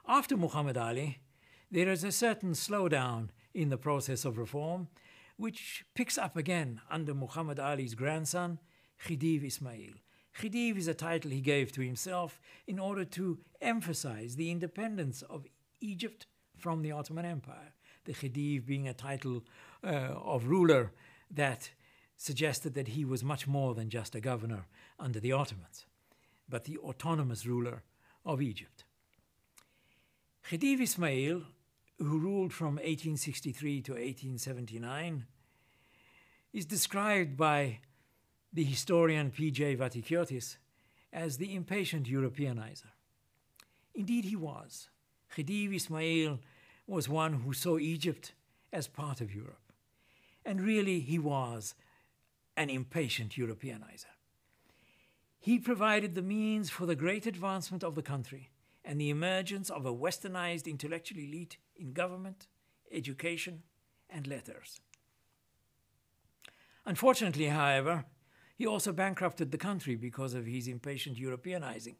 After Muhammad Ali, there is a certain slowdown in the process of reform, which picks up again under Muhammad Ali's grandson, Khedive Ismail. Khedive is a title he gave to himself in order to emphasize the independence of Egypt from the Ottoman Empire. The Khedive being a title of ruler that suggested that he was much more than just a governor under the Ottomans, but the autonomous ruler of Egypt. Khedive Ismail, who ruled from 1863 to 1879, is described by the historian P.J. Vatikiotis as the impatient Europeanizer. Indeed, he was. Khedive Ismail was one who saw Egypt as part of Europe. And really, he was an impatient Europeanizer. He provided the means for the great advancement of the country and the emergence of a westernized intellectual elite in government, education, and letters. Unfortunately, however, he also bankrupted the country because of his impatient Europeanizing,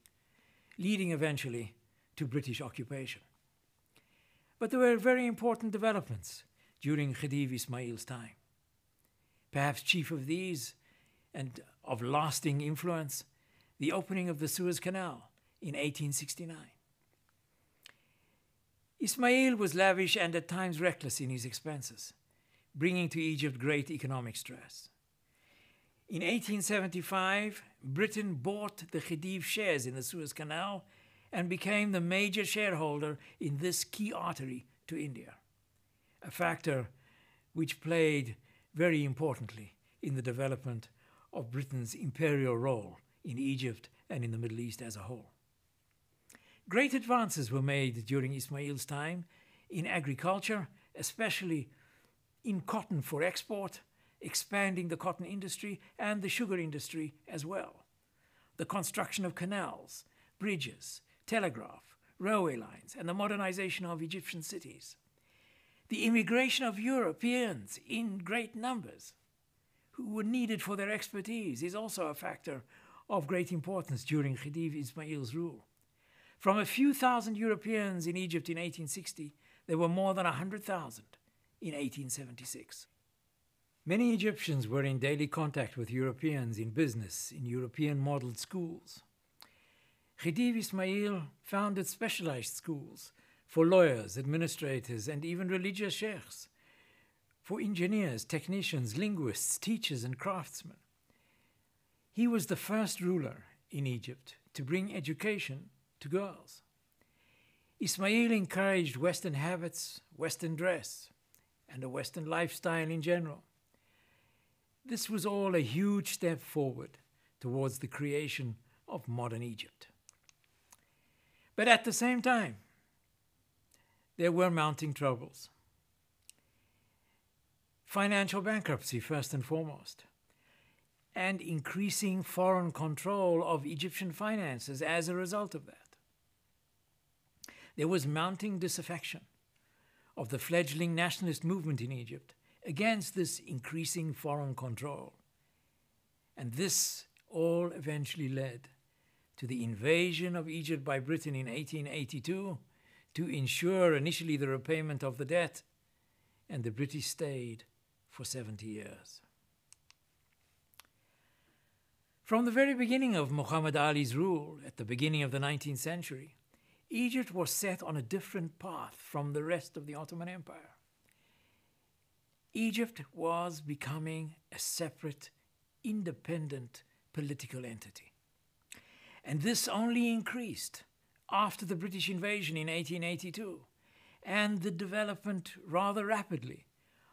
leading eventually to British occupation. But there were very important developments during Khedive Ismail's time. Perhaps chief of these, and of lasting influence, the opening of the Suez Canal in 1869. Ismail was lavish and at times reckless in his expenses, bringing to Egypt great economic stress. In 1875, Britain bought the Khedive shares in the Suez Canal and became the major shareholder in this key artery to India, a factor which played very importantly in the development of Britain's imperial role in Egypt and in the Middle East as a whole. Great advances were made during Ismail's time in agriculture, especially in cotton for export, expanding the cotton industry and the sugar industry as well. The construction of canals, bridges, telegraph, railway lines, and the modernization of Egyptian cities. The immigration of Europeans in great numbers who were needed for their expertise is also a factor of great importance during Khedive Ismail's rule. From a few thousand Europeans in Egypt in 1860, there were more than 100,000 in 1876. Many Egyptians were in daily contact with Europeans in business, in European-modeled schools. Khedive Ismail founded specialized schools for lawyers, administrators, and even religious sheikhs, for engineers, technicians, linguists, teachers, and craftsmen. He was the first ruler in Egypt to bring education to girls. Ismail encouraged Western habits, Western dress, and a Western lifestyle in general. This was all a huge step forward towards the creation of modern Egypt. But at the same time, there were mounting troubles. Financial bankruptcy, first and foremost, and increasing foreign control of Egyptian finances as a result of that. There was mounting disaffection of the fledgling nationalist movement in Egypt against this increasing foreign control. And this all eventually led to the invasion of Egypt by Britain in 1882 to ensure initially the repayment of the debt, and the British stayed for 70 years. From the very beginning of Muhammad Ali's rule at the beginning of the 19th century, Egypt was set on a different path from the rest of the Ottoman Empire. Egypt was becoming a separate, independent political entity. And this only increased after the British invasion in 1882 and the development rather rapidly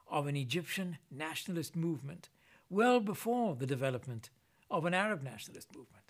of an Egyptian nationalist movement well before the development of an Arab nationalist movement.